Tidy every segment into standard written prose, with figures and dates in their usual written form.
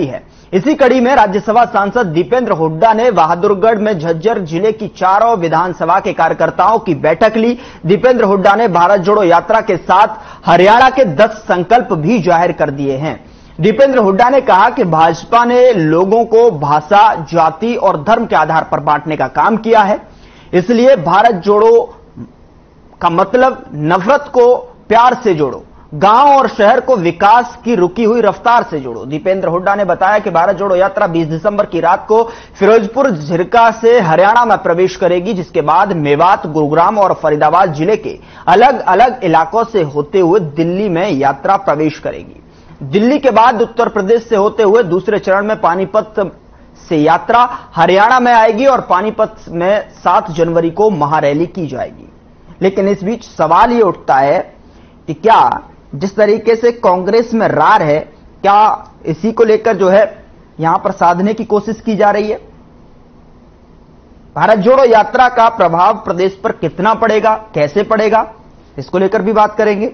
है। इसी कड़ी में राज्यसभा सांसद दीपेंद्र हुड्डा ने बहादुरगढ़ में झज्जर जिले की चारों विधानसभा के कार्यकर्ताओं की बैठक ली। दीपेंद्र हुड्डा ने भारत जोड़ो यात्रा के साथ हरियाणा के 10 संकल्प भी जाहिर कर दिए हैं। दीपेंद्र हुड्डा ने कहा कि भाजपा ने लोगों को भाषा, जाति और धर्म के आधार पर बांटने का काम किया है, इसलिए भारत जोड़ो का मतलब नफरत को प्यार से जोड़ो, गांव और शहर को विकास की रुकी हुई रफ्तार से जोड़ो। दीपेंद्र हुड्डा ने बताया कि भारत जोड़ो यात्रा 20 दिसंबर की रात को फिरोजपुर झिरका से हरियाणा में प्रवेश करेगी, जिसके बाद मेवात, गुरुग्राम और फरीदाबाद जिले के अलग अलग इलाकों से होते हुए दिल्ली में यात्रा प्रवेश करेगी। दिल्ली के बाद उत्तर प्रदेश से होते हुए दूसरे चरण में पानीपत से यात्रा हरियाणा में आएगी और पानीपत में 7 जनवरी को महारैली की जाएगी। लेकिन इस बीच सवाल ये उठता है कि क्या जिस तरीके से कांग्रेस में रार है, क्या इसी को लेकर जो है यहां पर साधने की कोशिश की जा रही है? भारत जोड़ो यात्रा का प्रभाव प्रदेश पर कितना पड़ेगा, कैसे पड़ेगा, इसको लेकर भी बात करेंगे।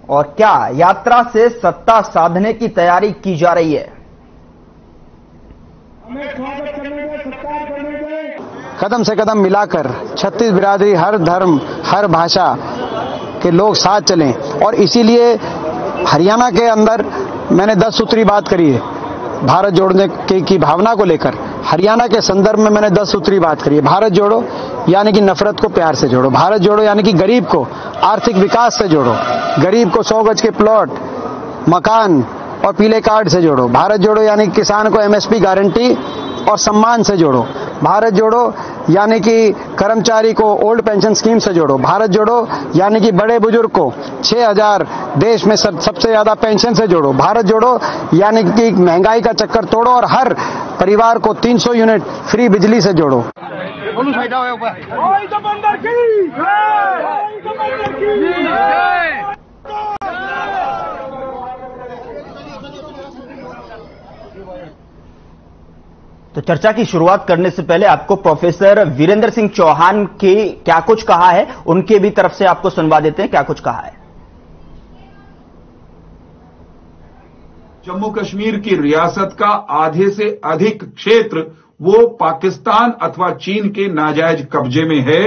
और क्या यात्रा से सत्ता साधने की तैयारी की जा रही है? कदम से कदम मिलाकर छत्तीस बिरादरी, हर धर्म, हर भाषा के लोग साथ चलें, और इसीलिए हरियाणा के अंदर मैंने 10 सूत्री बात करी है। भारत जोड़ने की भावना को लेकर हरियाणा के संदर्भ में मैंने 10 सूत्री बात करी है। भारत जोड़ो यानी कि नफरत को प्यार से जोड़ो, भारत जोड़ो यानी कि गरीब को आर्थिक विकास से जोड़ो, गरीब को 100 गज के प्लॉट, मकान और पीले कार्ड से जोड़ो, भारत जोड़ो यानी कि किसान को MSP गारंटी और सम्मान से जोड़ो, भारत जोड़ो यानी कि कर्मचारी को ओल्ड पेंशन स्कीम से जोड़ो, भारत जोड़ो यानी कि बड़े बुजुर्ग को 6000 देश में सबसे ज्यादा पेंशन से जोड़ो, भारत जोड़ो यानी कि महंगाई का चक्कर तोड़ो और हर परिवार को 300 यूनिट फ्री बिजली से जोड़ो। तो चर्चा की शुरुआत करने से पहले आपको प्रोफेसर वीरेंद्र सिंह चौहान की क्या कुछ कहा है, उनके भी तरफ से आपको सुनवा देते हैं क्या कुछ कहा है। जम्मू कश्मीर की रियासत का आधे से अधिक क्षेत्र वो पाकिस्तान अथवा चीन के नाजायज कब्जे में है।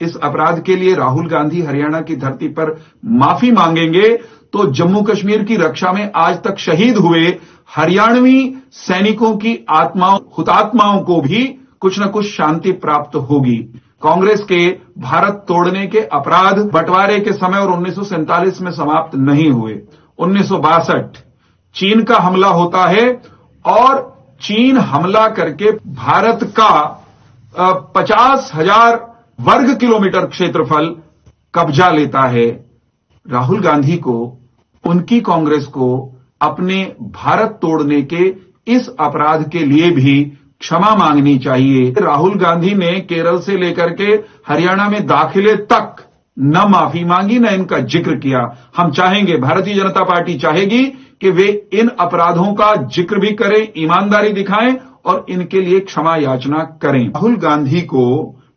इस अपराध के लिए राहुल गांधी हरियाणा की धरती पर माफी मांगेंगे तो जम्मू कश्मीर की रक्षा में आज तक शहीद हुए हरियाणवी सैनिकों की आत्माओं, हुतात्माओं को भी कुछ न कुछ शांति प्राप्त होगी। कांग्रेस के भारत तोड़ने के अपराध बंटवारे के समय और 1947 में समाप्त नहीं हुए। 1962 चीन का हमला होता है और चीन हमला करके भारत का 50,000 वर्ग किलोमीटर क्षेत्रफल कब्जा लेता है। राहुल गांधी को, उनकी कांग्रेस को अपने भारत तोड़ने के इस अपराध के लिए भी क्षमा मांगनी चाहिए। राहुल गांधी ने केरल से लेकर के हरियाणा में दाखिले तक न माफी मांगी, न इनका जिक्र किया। हम चाहेंगे, भारतीय जनता पार्टी चाहेगी कि वे इन अपराधों का जिक्र भी करें, ईमानदारी दिखाएं और इनके लिए क्षमा याचना करें। राहुल गांधी को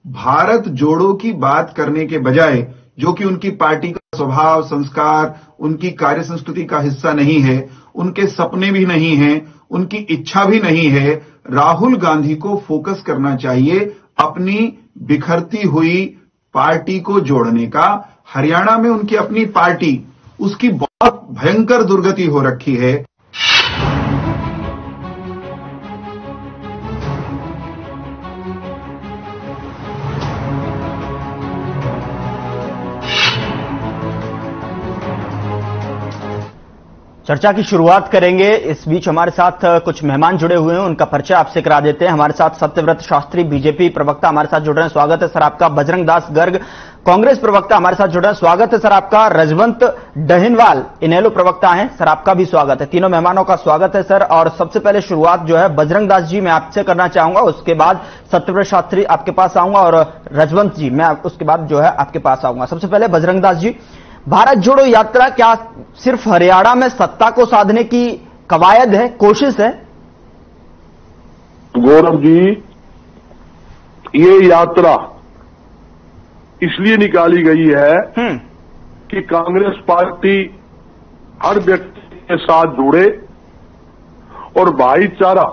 भारत जोड़ो की बात करने के बजाय, जो कि उनकी पार्टी का स्वभाव, संस्कार, उनकी कार्य संस्कृति का हिस्सा नहीं है, उनके सपने भी नहीं हैं, उनकी इच्छा भी नहीं है, राहुल गांधी को फोकस करना चाहिए अपनी बिखरती हुई पार्टी को जोड़ने का। हरियाणा में उनकी अपनी पार्टी, उसकी बहुत भयंकर दुर्गति हो रखी है। चर्चा की शुरुआत करेंगे। इस बीच हमारे साथ कुछ मेहमान जुड़े हुए हैं, उनका परिचय आपसे करा देते हैं। हमारे साथ सत्यव्रत शास्त्री, बीजेपी प्रवक्ता हमारे साथ जुड़ रहे हैं, स्वागत है सर आपका। बजरंग दास गर्ग, कांग्रेस प्रवक्ता हमारे साथ जुड़ रहे हैं, स्वागत है सर आपका। रजवंत डहिनवाल, इनेलो प्रवक्ता हैं, सर आपका भी स्वागत है। तीनों मेहमानों का स्वागत है सर। और सबसे पहले शुरुआत जो है बजरंग दास जी मैं आपसे करना चाहूंगा, उसके बाद सत्यव्रत शास्त्री आपके पास आऊंगा और रजवंत जी मैं उसके बाद जो है आपके पास आऊंगा। सबसे पहले बजरंग दास जी, भारत जोड़ो यात्रा क्या सिर्फ हरियाणा में सत्ता को साधने की कवायद है, कोशिश है? गौरव जी, ये यात्रा इसलिए निकाली गई है कि कांग्रेस पार्टी हर व्यक्ति के साथ जुड़े और भाईचारा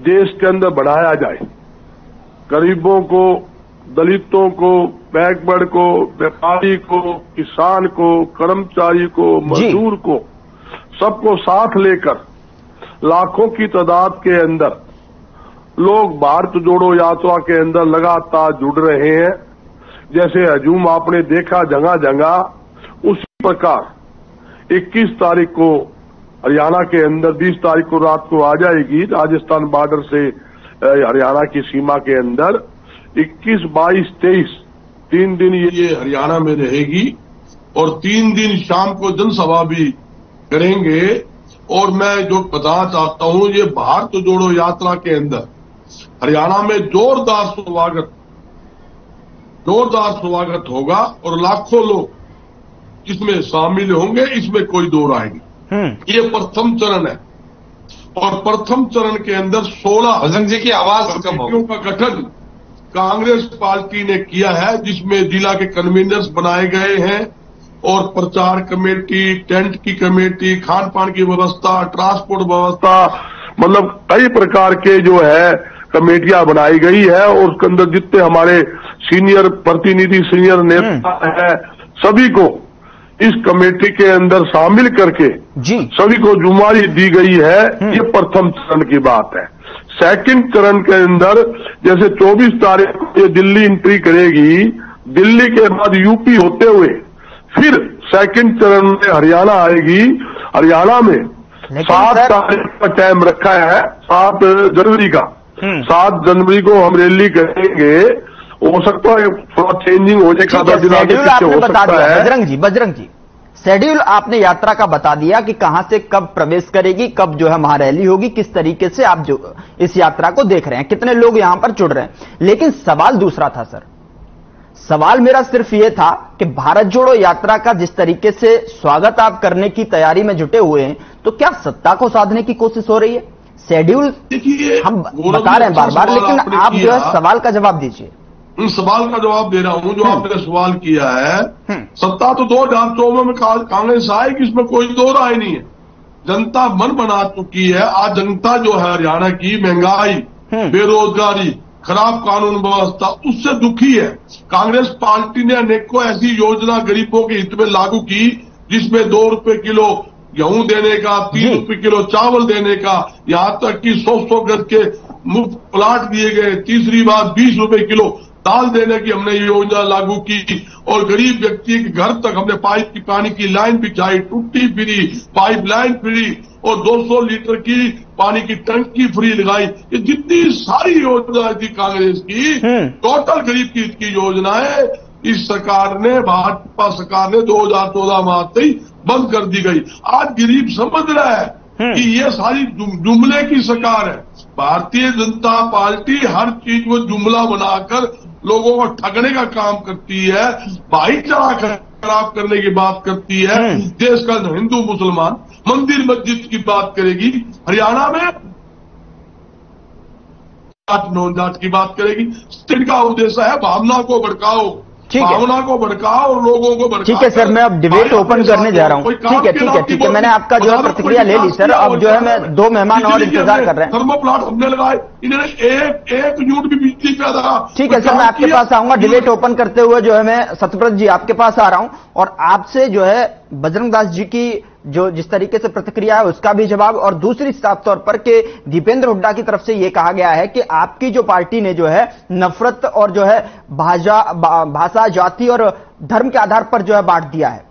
देश के अंदर बढ़ाया जाए। गरीबों को, दलितों को, बैकवर्ड को, व्यापारी को, किसान को, कर्मचारी को, मजदूर को, सबको साथ लेकर लाखों की तादाद के अंदर लोग भारत जोड़ो यात्रा के अंदर लगातार जुड़ रहे हैं। जैसे हजूम आपने देखा जगह जगह, उसी प्रकार 21 तारीख को हरियाणा के अंदर, 20 तारीख को रात को आ जाएगी राजस्थान बॉर्डर से हरियाणा की सीमा के अंदर। 21, 22, 23 3 दिन ये हरियाणा में रहेगी और 3 दिन शाम को जनसभा भी करेंगे। और मैं जो बताना चाहता हूं, ये भारत जोड़ो यात्रा के अंदर हरियाणा में जोरदार स्वागत होगा और लाखों लोग इसमें शामिल होंगे, इसमें कोई दो राय नहीं। ये प्रथम चरण है और प्रथम चरण के अंदर 16 भजन जी की आवाज कमेटियों का गठन कांग्रेस पार्टी ने किया है, जिसमें जिला के कन्वीनर्स बनाए गए हैं और प्रचार कमेटी, टेंट की कमेटी, खान पान की व्यवस्था, ट्रांसपोर्ट व्यवस्था, मतलब कई प्रकार के जो है कमेटियां बनाई गई है। और उसके अंदर जितने हमारे सीनियर प्रतिनिधि, सीनियर नेता है, सभी को इस कमेटी के अंदर शामिल करके सभी को जिम्मेदारी दी गई है। ये प्रथम चरण की बात है। सेकंड चरण के अंदर जैसे 24 तारीख को ये दिल्ली एंट्री करेगी, दिल्ली के बाद यूपी होते हुए फिर सेकंड चरण में हरियाणा आएगी। हरियाणा में 7 तारीख का टाइम रखा है, 7 जनवरी का। 7 जनवरी को हम रैली करेंगे। हो सकता है थोड़ा चेंजिंग हो जाए, शेड्यूल आपने बता दिया बजरंग जी, शेड्यूल आपने यात्रा का बता दिया कि कहां से कब प्रवेश करेगी, कब जो है वहां रैली होगी, किस तरीके से आप जो इस यात्रा को देख रहे हैं, कितने लोग यहां पर जुड़ रहे हैं। लेकिन सवाल दूसरा था सर, सवाल मेरा सिर्फ यह था कि भारत जोड़ो यात्रा का जिस तरीके से स्वागत आप करने की तैयारी में जुटे हुए हैं, तो क्या सत्ता को साधने की कोशिश हो रही है? शेड्यूल हम बता रहे हैं बार बार, लेकिन आप जो है सवाल का जवाब दीजिए। सवाल का जवाब दे रहा हूं जो आपने सवाल किया है। सत्ता तो 2014 में कांग्रेस आएगी, इसमें कोई दो राय नहीं है। जनता मन बना चुकी है। आज जनता जो है हरियाणा की महंगाई, बेरोजगारी, खराब कानून व्यवस्था, उससे दुखी है। कांग्रेस पार्टी ने अनेकों ऐसी योजना गरीबों के हित में लागू की, जिसमें 2 रुपए किलो गेहूं देने का, 3 रुपए किलो चावल देने का, यहां तक कि 100 गज के मुफ्त प्लाट दिए गए। तीसरी बात 20 रुपए किलो दाल देने की हमने योजना लागू की और गरीब व्यक्ति के घर तक हमने पाइप की पानी की लाइन बिछाई, टूटी फ्री, पाइप लाइन फ्री और 200 लीटर की पानी की टंकी फ्री लगाई। ये जितनी सारी योजना थी कांग्रेस की, टोटल गरीब की इसकी योजनाएं इस सरकार ने, भाजपा सरकार ने 2014 में आते ही बंद कर दी गई। आज गरीब समझ रहा है कि ये सारी जुमले की सरकार है। भारतीय जनता पार्टी हर चीज को जुमला बनाकर लोगों को ठगने का काम करती है, भाईचारा खराब करने की बात करती है। देश का हिंदू मुसलमान मंदिर मस्जिद की बात करेगी, हरियाणा में नॉन जाट की बात करेगी। इनका उद्देश्य है भावना को भड़काओ, भावना को भड़काओ और लोगों को भड़काओ। ठीक है सर, मैं अब डिबेट ओपन करने जा रहा हूं। ठीक है, मैंने आपका जो है प्रतिक्रिया ले ली सर। अब जो है मैं 2 मेहमान और इंतजार कर रहे हैं। थर्मो प्लांट हमने लगाए, इन्होंने एक यूनिट भी बिजली पैदा। ठीक है सर, मैं आपके पास आऊंगा डिबेट ओपन करते हुए। जो है मैं सत्यव्रत जी आपके पास आ रहा हूं और आपसे जो है बजरंग दास जी की जो जिस तरीके से प्रतिक्रिया है उसका भी जवाब, और दूसरी साफ तौर पर कि दीपेंद्र हुड्डा की तरफ से यह कहा गया है कि आपकी जो पार्टी ने जो है नफरत और जो है भाषा, जाति और धर्म के आधार पर जो है बांट दिया है।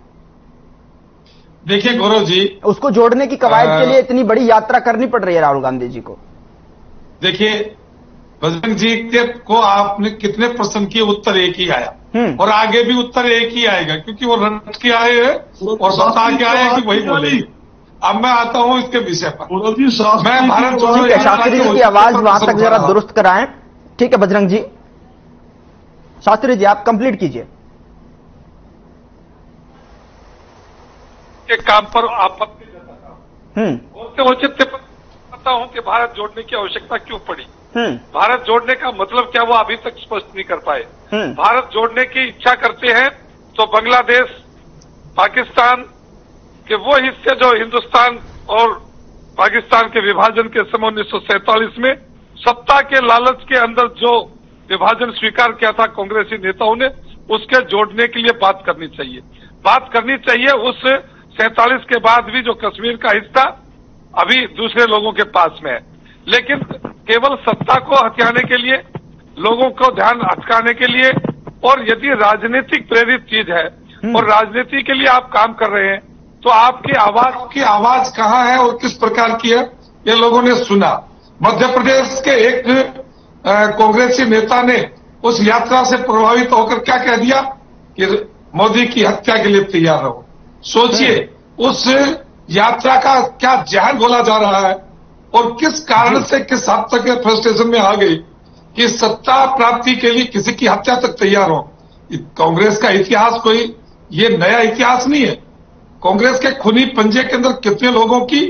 देखिए गौरव जी, उसको जोड़ने की कवायद के लिए इतनी बड़ी यात्रा करनी पड़ रही है राहुल गांधी जी को। देखिए बजरंग जी को आपने कितने प्रश्न किए, उत्तर एक ही आया और आगे भी उत्तर एक ही आएगा, क्योंकि वो रट के आए हैं और बता के आए हैं कि वही बोलेंगे। अब मैं आता हूं इसके विषय पर। मैं भारत जोड़ो शास्त्री जी की आवाज वहां तक जरा दुरुस्त कराएं। ठीक है बजरंग जी, शास्त्री जी आप कंप्लीट कीजिए। के काम पर आपत्ति जताता औचित्य पता हूं कि भारत जोड़ने की आवश्यकता क्यों पड़ी। भारत जोड़ने का मतलब क्या, वो अभी तक स्पष्ट नहीं कर पाए। भारत जोड़ने की इच्छा करते हैं तो बांग्लादेश, पाकिस्तान के वो हिस्से जो हिंदुस्तान और पाकिस्तान के विभाजन के समय 1947 में सत्ता के लालच के अंदर जो विभाजन स्वीकार किया था कांग्रेसी नेताओं ने, उसके जोड़ने के लिए बात करनी चाहिए। उस 47 के बाद भी जो कश्मीर का हिस्सा अभी दूसरे लोगों के पास में है, लेकिन केवल सत्ता को हथियाने के लिए, लोगों को ध्यान हटकाने के लिए, और यदि राजनीतिक प्रेरित चीज है और राजनीति के लिए आप काम कर रहे हैं, तो आपकी आवाज कहाँ है और किस प्रकार की है, ये लोगों ने सुना। मध्य प्रदेश के एक कांग्रेसी नेता ने उस यात्रा से प्रभावित होकर क्या कह दिया कि मोदी की हत्या के लिए तैयार रहो। सोचिए उस यात्रा का क्या जहर बोला जा रहा है और किस कारण से किस हद तक फ्रस्ट्रेशन में आ गई कि सत्ता प्राप्ति के लिए किसी की हत्या तक तैयार हो। कांग्रेस का इतिहास कोई ये नया इतिहास नहीं है। कांग्रेस के खूनी पंजे के अंदर कितने लोगों की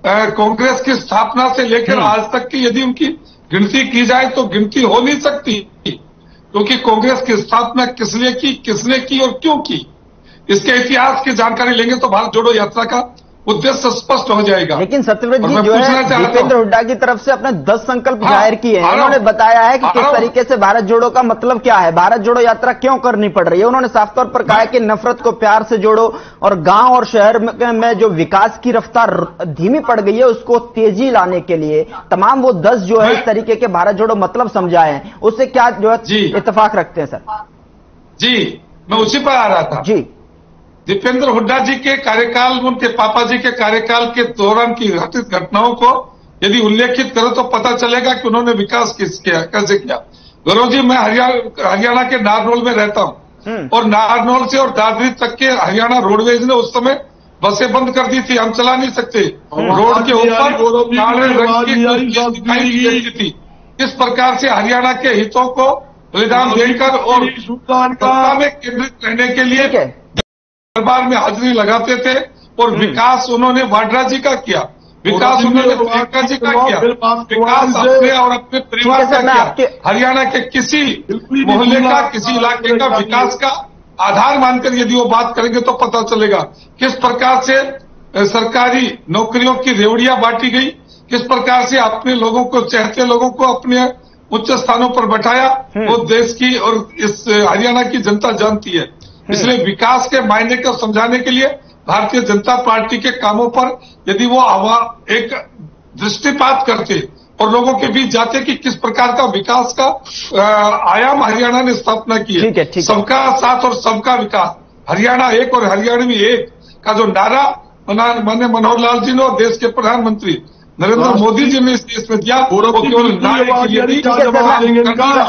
कांग्रेस की स्थापना से लेकर आज तक की यदि उनकी गिनती की जाए तो गिनती हो नहीं सकती, क्योंकि कांग्रेस की स्थापना किस लिए की, किसने की और क्यों की, इसके इतिहास की जानकारी लेंगे तो भारत जोड़ो यात्रा का उद्देश्य स्पष्ट हो जाएगा। लेकिन सत्यव्रत जी जो है दीपेंद्र हुड्डा की तरफ से अपने 10 संकल्प जाहिर किए हैं। उन्होंने बताया है कि किस तरीके से भारत जोड़ो का मतलब क्या है, भारत जोड़ो यात्रा क्यों करनी पड़ रही है। उन्होंने साफ तौर पर कहा है कि नफरत को प्यार से जोड़ो और गांव और शहर में जो विकास की रफ्तार धीमी पड़ गई है उसको तेजी लाने के लिए तमाम वो 10 जो है इस तरीके के भारत जोड़ो मतलब समझाए हैं, उससे क्या जो है इत्तेफाक रखते हैं सर? जी मैं उसी पर आ रहा था। जी दीपेंद्र हुड्डा जी के कार्यकाल, उनके पापा जी के कार्यकाल के दौरान की घटित घटनाओं को यदि उल्लेखित करो तो पता चलेगा कि उन्होंने विकास कैसे किया। गौरव जी, मैं हरियाणा के नारनौल में रहता हूं और नारनौल से और दादरी तक के हरियाणा रोडवेज ने उस समय बसें बंद कर दी थी, हम चला नहीं सकते। रोड के ऊपर काले रंग की दिखाई देती थी। इस प्रकार से हरियाणा के हितों को बलिदान देकर और सत्ता में केंद्रित रहने के लिए दरबार में हाजिरी लगाते थे और विकास उन्होंने वाड्रा जी का किया, विकास उन्होंने प्रियंका जी का किया, विकास अपने और अपने परिवार का किया। हरियाणा के किसी मोहल्ले का, किसी इलाके का विकास का आधार मानकर यदि वो बात करेंगे तो पता चलेगा किस प्रकार से सरकारी नौकरियों की रेवड़ियां बांटी गई, किस प्रकार से अपने लोगों को, चाहते लोगों को अपने उच्च स्थानों पर बैठाया, वो देश की और इस हरियाणा की जनता जानती है। इसलिए विकास के मायने को समझाने के लिए भारतीय जनता पार्टी के कामों पर यदि वो एक दृष्टिपात करते और लोगों के बीच जाते कि किस प्रकार का विकास का आयाम हरियाणा ने स्थापना की है, सबका साथ और सबका विकास, हरियाणा एक और हरियाणा में एक का जो नारा माननीय मनोहर लाल जी ने और देश के प्रधानमंत्री नरेंद्र मोदी जी ने इस देश में दिया, वो केवल नारे के लिए।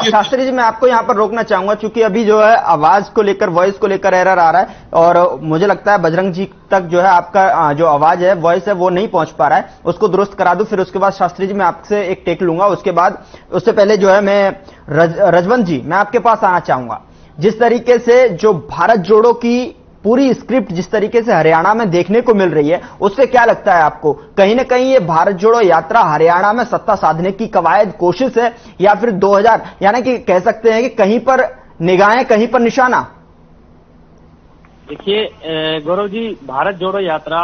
शास्त्री जी, मैं आपको यहां पर रोकना चाहूंगा क्योंकि अभी जो है आवाज को लेकर, वॉइस को लेकर एरर आ रहा है और मुझे लगता है बजरंग जी तक जो है आपका जो आवाज है, वॉइस है, वो नहीं पहुंच पा रहा है। उसको दुरुस्त करा दूं, फिर उसके बाद शास्त्री जी मैं आपसे एक टेक लूंगा। उसके बाद, उससे पहले जो है मैं रजवंत जी, मैं आपके पास आना चाहूंगा। जिस तरीके से जो भारत जोड़ो की पूरी स्क्रिप्ट जिस तरीके से हरियाणा में देखने को मिल रही है, उससे क्या लगता है आपको, कहीं ना कहीं ये भारत जोड़ो यात्रा हरियाणा में सत्ता साधने की कवायद कोशिश है या फिर 2000 यानी कि कह सकते हैं कि कहीं पर निगाहें कहीं पर निशाना? देखिए गौरव जी, भारत जोड़ो यात्रा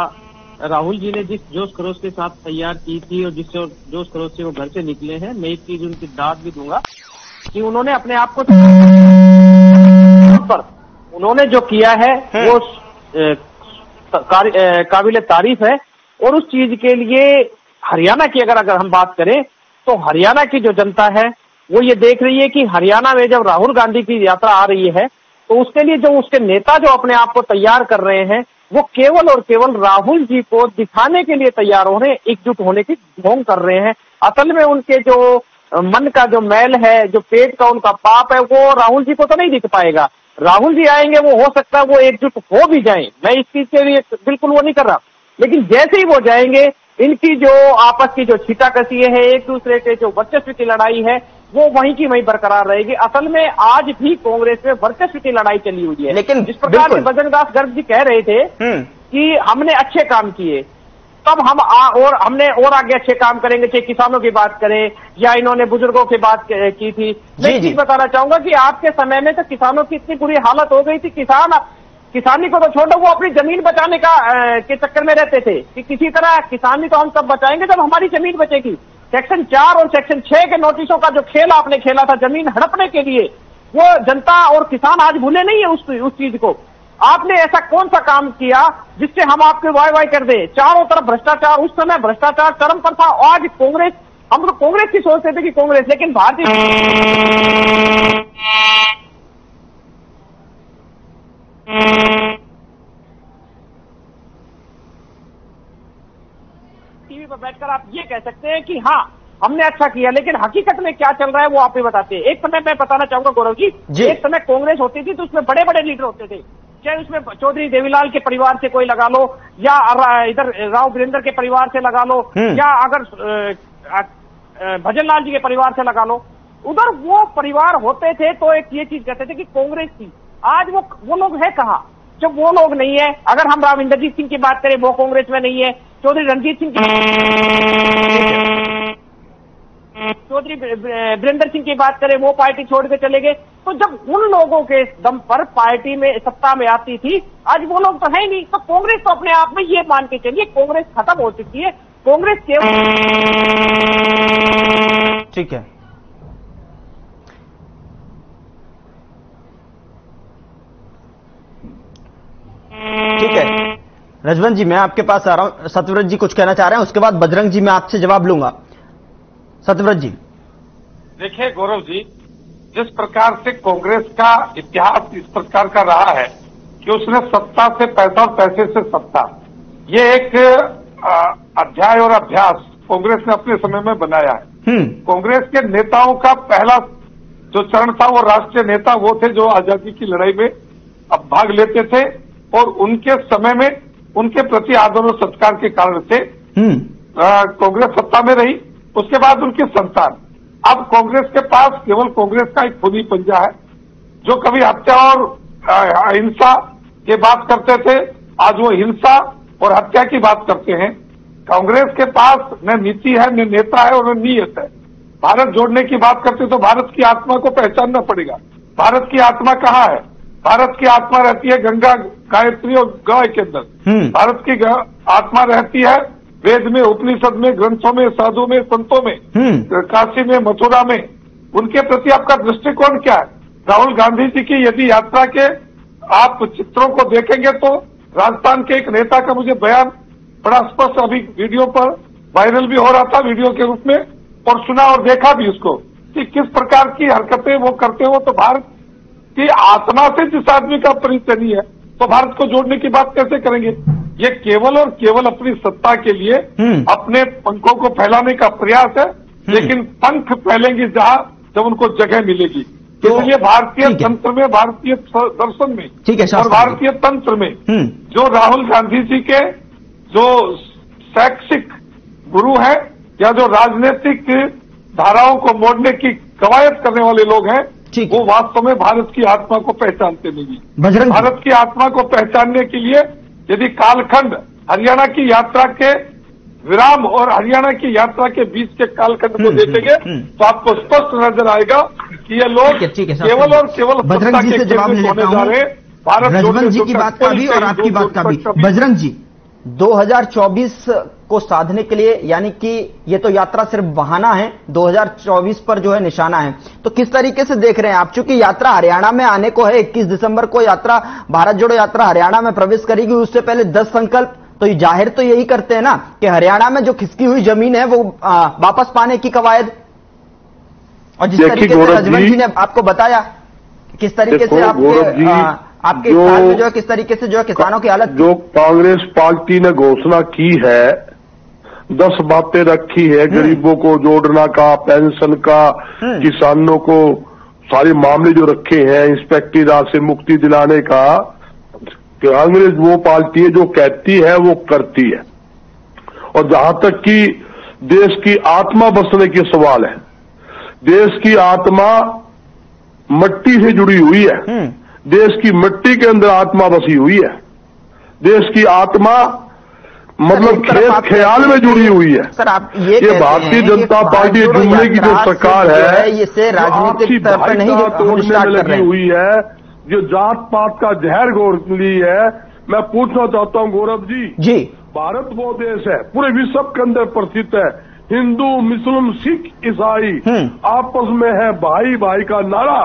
राहुल जी ने जिस जोश खरोश के साथ तैयार की थी और जिस जोश खरोश से वो घर से निकले हैं, मैं एक चीज उनकी दाद भी दूंगा कि उन्होंने अपने आप को पर उन्होंने जो किया है वो काबिल तारीफ है। और उस चीज के लिए हरियाणा की अगर हम बात करें तो हरियाणा की जो जनता है वो ये देख रही है कि हरियाणा में जब राहुल गांधी की यात्रा आ रही है तो उसके लिए जो उसके नेता जो अपने आप को तैयार कर रहे हैं वो केवल और केवल राहुल जी को दिखाने के लिए तैयार हो रहे हैं, एकजुट होने की ढोंग कर रहे हैं। असल में उनके जो मन का जो मैल है, जो पेट का उनका पाप है, वो राहुल जी को तो नहीं दिख पाएगा। राहुल जी आएंगे, वो हो सकता है वो एकजुट हो भी जाएं, मैं इस चीज के लिए बिल्कुल वो नहीं कर रहा, लेकिन जैसे ही वो जाएंगे इनकी जो आपस की जो छीटाकशी है, एक दूसरे के जो वर्चस्व की लड़ाई है, वो वहीं की वहीं बरकरार रहेगी। असल में आज भी कांग्रेस में वर्चस्व की लड़ाई चली हुई है। लेकिन जिस प्रकार से बजरंग दास गर्ग जी कह रहे थे कि हमने अच्छे काम किए, तब हम और हमने और आगे अच्छे काम करेंगे, चाहे किसानों की बात करें या इन्होंने बुजुर्गों की बात की थी। मैं एक चीज बताना चाहूंगा कि आपके समय में तो किसानों की इतनी बुरी हालत हो गई थी, किसान किसानी को तो छोड़ो, वो अपनी जमीन बचाने के चक्कर में रहते थे कि किसी तरह किसानी तो हम तब बचाएंगे जब हमारी जमीन बचेगी। सेक्शन 4 और सेक्शन 6 के नोटिसों का जो खेल आपने खेला था जमीन हड़पने के लिए, वो जनता और किसान आज भूले नहीं है उस चीज को। आपने ऐसा कौन सा काम किया जिससे हम आपके वाई कर दे? चारों तरफ भ्रष्टाचार, उस समय भ्रष्टाचार चरम पर था। आज कांग्रेस, हम तो कांग्रेस की सोचते थे कि कांग्रेस, लेकिन भारतीय टीवी पर बैठकर आप ये कह सकते हैं कि हाँ हमने अच्छा किया, लेकिन हकीकत में क्या चल रहा है वो आप ही बताते हैं। एक समय मैं बताना चाहूंगा गौरव जी, एक समय कांग्रेस होती थी तो उसमें बड़े बड़े लीडर होते थे, चाहे उसमें चौधरी देवीलाल के परिवार से कोई लगा लो, या इधर राव वीरेंद्र के परिवार से लगा लो, या अगर भजन लाल जी के परिवार से लगा लो, उधर वो परिवार होते थे तो एक ये चीज कहते थे कि कांग्रेस थी। आज वो लोग है कहाँ? जब वो लोग नहीं है, अगर हम राव इंद्रजीत सिंह की बात करें वो कांग्रेस में नहीं है, चौधरी रणजीत सिंह चौधरी वीरेंद्र सिंह की बात करें वो पार्टी छोड़ के चले गए। तो जब उन लोगों के दम पर पार्टी में सत्ता में आती थी, आज वो लोग तो है नहीं। तो कांग्रेस तो अपने आप में ये मान के चलिए कांग्रेस खत्म हो चुकी है। कांग्रेस केवल ठीक है, ठीक है रजवंत जी, मैं आपके पास आ रहा हूं। सत्यव्रत जी कुछ कहना चाह रहे हैं, उसके बाद बजरंग जी मैं आपसे जवाब लूंगा। सत्यव्रत जी देखिए गौरव जी, जिस प्रकार से कांग्रेस का इतिहास इस प्रकार का रहा है कि उसने सत्ता से पैसा और पैसे से सत्ता, ये एक अध्याय और अभ्यास कांग्रेस ने अपने समय में बनाया है। कांग्रेस के नेताओं का पहला जो चरण था वो राष्ट्रीय नेता वो थे जो आजादी की लड़ाई में अब भाग लेते थे और उनके समय में उनके प्रति आदर और सत्कार के कारण से कांग्रेस सत्ता में रही। उसके बाद उनकी संतान, अब कांग्रेस के पास केवल कांग्रेस का एक खुदी पंजा है, जो कभी हत्या और अहिंसा की बात करते थे, आज वो हिंसा और हत्या की बात करते हैं। कांग्रेस के पास न नीति है, न नेता है और न नीयत है। भारत जोड़ने की बात करते तो भारत की आत्मा को पहचानना पड़ेगा। भारत की आत्मा कहाँ है? भारत की आत्मा रहती है गंगा, गायत्री और गाय के अंदर। भारत की आत्मा रहती है वेद में, उपनिषद में, ग्रंथों में, साधु में, संतों में, काशी में, मथुरा में। उनके प्रति आपका दृष्टिकोण क्या है? राहुल गांधी जी की यदि यात्रा के आप चित्रों को देखेंगे तो राजस्थान के एक नेता का मुझे बयान बड़ा स्पष्ट अभी वीडियो पर वायरल भी हो रहा था वीडियो के रूप में, और सुना और देखा भी उसको कि किस प्रकार की हरकतें वो करते हो। तो भारत की आत्मा से जिस आदमी का परिचय नहीं है तो भारत को जोड़ने की बात कैसे करेंगे? ये केवल और केवल अपनी सत्ता के लिए अपने पंखों को फैलाने का प्रयास है, लेकिन पंख फैलेंगे जब उनको जगह मिलेगी। तो इसलिए भारतीय तंत्र में, भारतीय दर्शन में और भारतीय तंत्र में जो राहुल गांधी जी के जो शैक्षिक गुरु हैं या जो राजनीतिक धाराओं को मोड़ने की कवायद करने वाले लोग हैं, वो वास्तव में भारत की आत्मा को पहचानते नहीं। भारत की आत्मा को पहचानने के लिए यदि कालखंड हरियाणा की यात्रा के विराम और हरियाणा की यात्रा के बीच के कालखंड को देखेंगे तो आपको स्पष्ट नजर आएगा कि ये लोग केवल और केवल बजरंग जी से जवाब ले लेता हूं। रजवंत जी की बात का भी और आपकी बात का भी। बजरंग जी, 2024 को साधने के लिए, यानी कि ये तो यात्रा सिर्फ बहाना है, 2024 पर जो है निशाना है, तो किस तरीके से देख रहे हैं आप? चूंकि यात्रा हरियाणा में आने को है, 21 दिसंबर को यात्रा, भारत जोड़ो यात्रा हरियाणा में प्रवेश करेगी, उससे पहले 10 संकल्प, तो ये जाहिर तो यही करते हैं ना कि हरियाणा में जो खिसकी हुई जमीन है वो वापस पाने की कवायद। और जिस तरीके से रजवंत जी ने आपको बताया किस तरीके से आपके स्थान में जो है किस तरीके से जो है किसानों की हालत, जो कांग्रेस पार्टी ने घोषणा की है, 10 बातें रखी है, गरीबों को जोड़ना का, पेंशन का, किसानों को सारे मामले जो रखे हैं, इंस्पेक्टर राज से मुक्ति दिलाने का, कांग्रेस वो पार्टी है जो कहती है वो करती है। और जहां तक कि देश की आत्मा बसने के सवाल है, देश की आत्मा मट्टी से जुड़ी हुई है, देश की मिट्टी के अंदर आत्मा बसी हुई है, देश की आत्मा मतलब खेत ख्याल में जुड़ी हुई है। सर आप ये भारतीय जनता पार्टी जुमले की जो सरकार है, इसे राजनीतिक तौर पर नहीं तोड़ने में लगी हुई है, जो जात पात का जहर घोल ली है। मैं पूछना चाहता हूं गौरव जी, भारत वो देश है पूरे विश्व के अंदर प्रसिद्ध है, हिंदू मुस्लिम सिख ईसाई आपस में है भाई भाई का नारा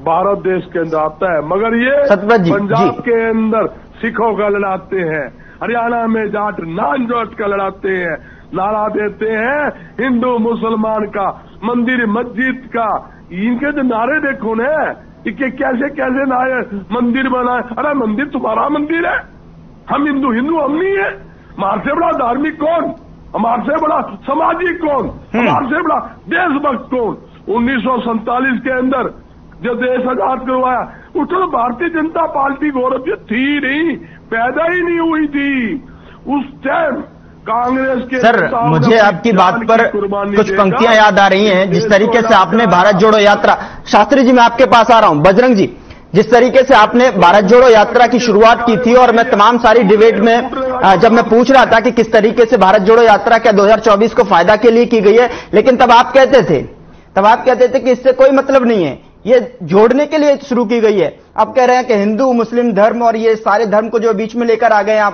भारत देश के अंदर आता है, मगर ये पंजाब के अंदर सिखों का लड़ाते हैं, हरियाणा में जाट नॉन जाट का लड़ाते हैं, नारा देते हैं हिंदू मुसलमान का, मंदिर मस्जिद का। इनके जो नारे देखो ना, इनके कैसे कैसे नारे मंदिर बनाए। अरे मंदिर तुम्हारा मंदिर है, हम हिंदू हम नहीं है। हमारे से बड़ा धार्मिक कौन, हमारे से बड़ा सामाजिक कौन, हमारे से बड़ा देशभक्त कौन। 1947 के अंदर जब देश आजाद करवाया उस तो भारतीय जनता पार्टी गौरव जी थी नहीं, पैदा ही नहीं हुई थी उस टाइम। कांग्रेस के सर, मुझे आपकी बात पर कुछ पंक्तियां याद आ रही हैं। जिस तरीके से आपने भारत जोड़ो यात्रा, शास्त्री जी मैं आपके पास आ रहा हूं, बजरंग जी, जिस तरीके से आपने भारत जोड़ो यात्रा की शुरुआत की थी, और मैं तमाम सारी डिबेट में जब मैं पूछ रहा था कि किस तरीके से भारत जोड़ो यात्रा क्या 2024 को फायदा के लिए की गई है, लेकिन तब आप कहते थे कि इससे कोई मतलब नहीं है, ये जोड़ने के लिए शुरू की गई है। अब कह रहे हैं कि हिंदू मुस्लिम धर्म और ये सारे धर्म को जो बीच में लेकर आ गए आप।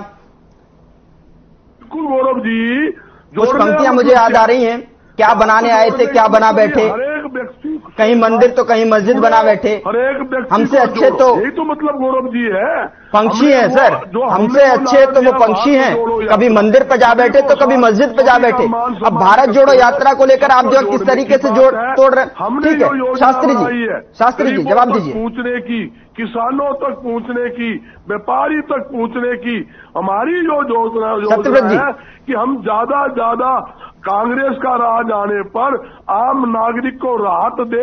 बिल्कुल गौरव जी, कुछ पंक्तियां मुझे याद आ रही हैं, क्या बनाने आए थे क्या बना बैठे, कहीं मंदिर तो कहीं मस्जिद बना बैठे, हमसे अच्छे तो यही तो मतलब गौरव जी है, पंक्षी हैं सर, हमसे अच्छे तो वो पंक्षी हैं, कभी मंदिर पर जा बैठे तो कभी मस्जिद पर जा बैठे। अब भारत जोड़ो यात्रा को लेकर आप जो किस तरीके से तोड़ रहे, ठीक है शास्त्री जी जवाब दीजिए। पूछने की, किसानों तक पूछने की, व्यापारी तक पूछने की हमारी जो योजना है कि हम ज्यादा कांग्रेस का राज आने पर आम नागरिक को राहत दे,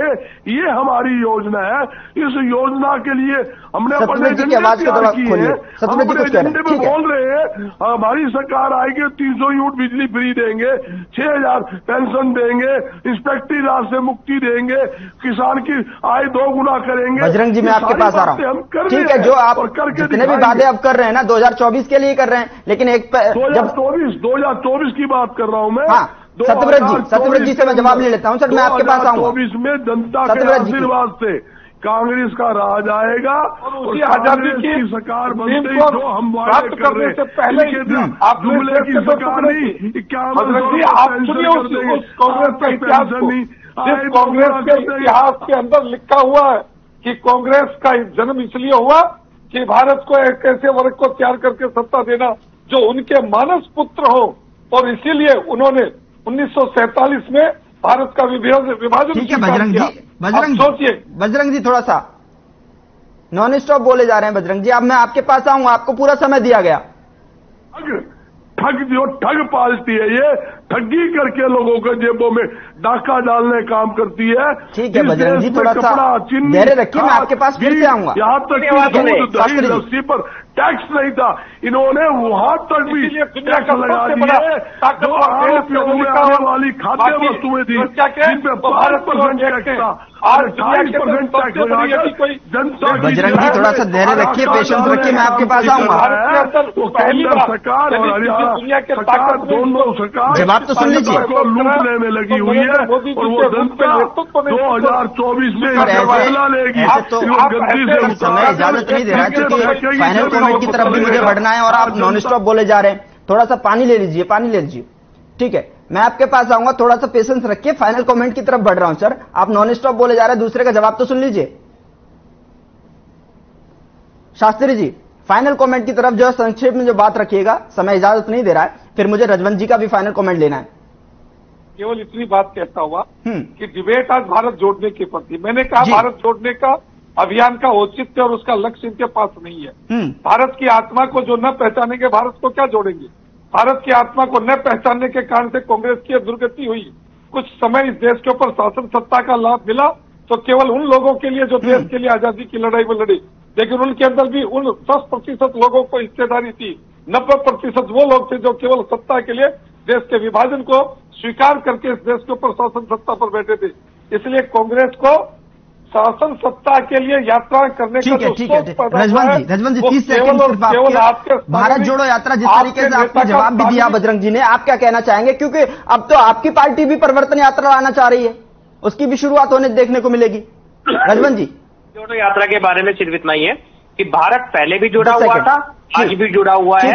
ये हमारी योजना है। इस योजना के लिए हमने अपने एजेंडे तैयार की है, हम अपने एजेंडे में बोल रहे हैं हमारी सरकार आएगी 300 यूनिट बिजली फ्री देंगे, 6000 पेंशन देंगे, इंस्पेक्टरी राज से मुक्ति देंगे, किसान की आय 2 गुना करेंगे। बजरंग जी मैं आपके पास आ रहा हूँ, ठीक है, जो आप जितने भी वादे अब कर रहे हैं ना 2024 के लिए कर रहे हैं, लेकिन एक 2024 की बात कर रहा हूं मैं। हाँ, सत्यव्रत जी से मैं जवाब ले लेता हूं सर, मैं आपके पास आऊंगा। 2024 में जनता के आशीर्वाद से कांग्रेस का राज आएगा और आजादी की सरकार बनते ही जो हम वादे कर रहे हैं पहले आप जुमले की सरकार नहीं, 51 कांग्रेस का इतिहास जिस कांग्रेस के इतिहास के अंदर लिखा हुआ है कि कांग्रेस का जन्म इसलिए हुआ कि भारत को एक ऐसे वर्ग को तैयार करके सत्ता देना जो उनके मानस पुत्र हो, और इसीलिए उन्होंने 1947 में भारत का विभाजन। ठीक है बजरंग जी थोड़ा सा नॉन स्टॉप बोले जा रहे हैं बजरंग जी। अब मैं आपके पास आऊंगा, आपको पूरा समय दिया गया। ठग पालती है, ये ठगी करके लोगों के जेबों में डाका डालने काम करती है। ठीक है बजरंग जी थोड़ा सा धैर्य रखिए, मैं आपके पास फिर से आऊंगा। यहाँ तक दूध दही लस्सी पर टैक्स नहीं था, इन्होंने वहां तक भी टैक्स लगा दिए। जो आने वाली खाद्य वस्तुएं थी जिन पे 12% टैक्स था, आज 28% टैक्स लगा जनता। बजरंग जी थोड़ा सा धैर्य रखिए, पेशेंस रखिए, मैं आपके पास आऊंगा। केंद्र सरकार और हरियाणा सरकार दोनों सरकार जवाब तो सुन लीजिए, को लूटने में लगी हुई है और वो जनता 2024 में बदला लेगी। समय इजाजत नहीं दे रहा है क्योंकि फाइनल कमेंट की तरफ भी मुझे बढ़ना है और आप नॉन स्टॉप बोले जा रहे हैं। थोड़ा सा पानी ले लीजिए, ठीक है, मैं आपके पास आऊंगा, थोड़ा सा पेशेंस रखिए, फाइनल कमेंट की तरफ बढ़ रहा हूं सर। आप नॉन स्टॉप बोले जा रहे हैं, दूसरे का जवाब तो सुन लीजिए। शास्त्री जी फाइनल कमेंट की तरफ जो है संक्षेप में जो बात रखिएगा, समय इजाजत नहीं दे रहा है, फिर मुझे रजवंत जी का भी फाइनल कमेंट लेना है। केवल इतनी बात कहता हुआ कि डिबेट आज भारत जोड़ने के प्रति, मैंने कहा भारत जोड़ने का अभियान का औचित्य और उसका लक्ष्य इनके पास नहीं है। भारत की आत्मा को जो न पहचानेंगे भारत को क्या जोड़ेंगे। भारत की आत्मा को न पहचानने के कारण से कांग्रेस की दुर्गति हुई। कुछ समय इस देश के ऊपर शासन सत्ता का लाभ मिला तो केवल उन लोगों के लिए जो देश के लिए आजादी की लड़ाई में लड़े, लेकिन उनके अंदर भी उन 10% लोगों को हिस्सेदारी थी। 90% वो लोग थे जो केवल सत्ता के लिए देश के विभाजन को स्वीकार करके इस देश के ऊपर शासन सत्ता पर बैठे थे। इसलिए कांग्रेस को शासन सत्ता के लिए यात्रा करने का जो सोच पैदा हुआ है, रजवंत जी 30 सेकंड सिर्फ आपके भारत जोड़ो यात्रा जिस तरीके से आपने जवाब भी दिया बजरंग जी ने, आप क्या कहना चाहेंगे? क्योंकि अब तो आपकी पार्टी भी परिवर्तन यात्रा लाना चाह रही है, उसकी भी शुरुआत होने देखने को मिलेगी। रजवंत जी जोड़ो यात्रा के बारे में सिर्फ इतना ही है कि भारत पहले भी जुड़ा हुआ था, आज भी जुड़ा हुआ है।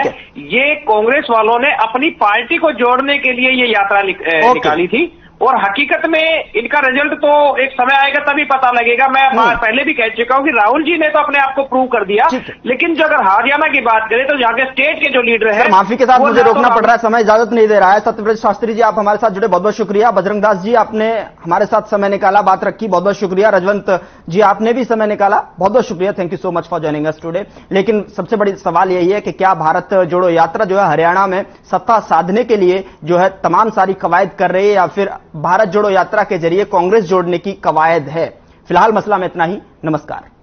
ये कांग्रेस वालों ने अपनी पार्टी को जोड़ने के लिए ये यात्रा निकाली थी और हकीकत में इनका रिजल्ट तो एक समय आएगा तभी पता लगेगा। मैं पहले भी कह चुका हूं कि राहुल जी ने तो अपने आप को प्रूव कर दिया, लेकिन जो अगर हरियाणा की बात करें तो यहाँ के स्टेट के जो लीडर हैं, माफी के साथ मुझे रोकना पड़ रहा है, समय इजाजत नहीं दे रहा है। सत्यव्रत शास्त्री जी आप हमारे साथ जुड़े, बहुत बहुत शुक्रिया। बजरंग दास जी आपने हमारे साथ समय निकाला, बात रखी, बहुत बहुत शुक्रिया। रजवंत जी आपने भी समय निकाला, बहुत बहुत शुक्रिया। Thank you so much for joining us today. लेकिन सबसे बड़ी सवाल यही है कि क्या भारत जोड़ो यात्रा जो है हरियाणा में सत्ता साधने के लिए जो है तमाम सारी कवायद कर रही है या फिर भारत जोड़ो यात्रा के जरिए कांग्रेस जोड़ने की कवायद है। फिलहाल मसला में इतना ही। नमस्कार।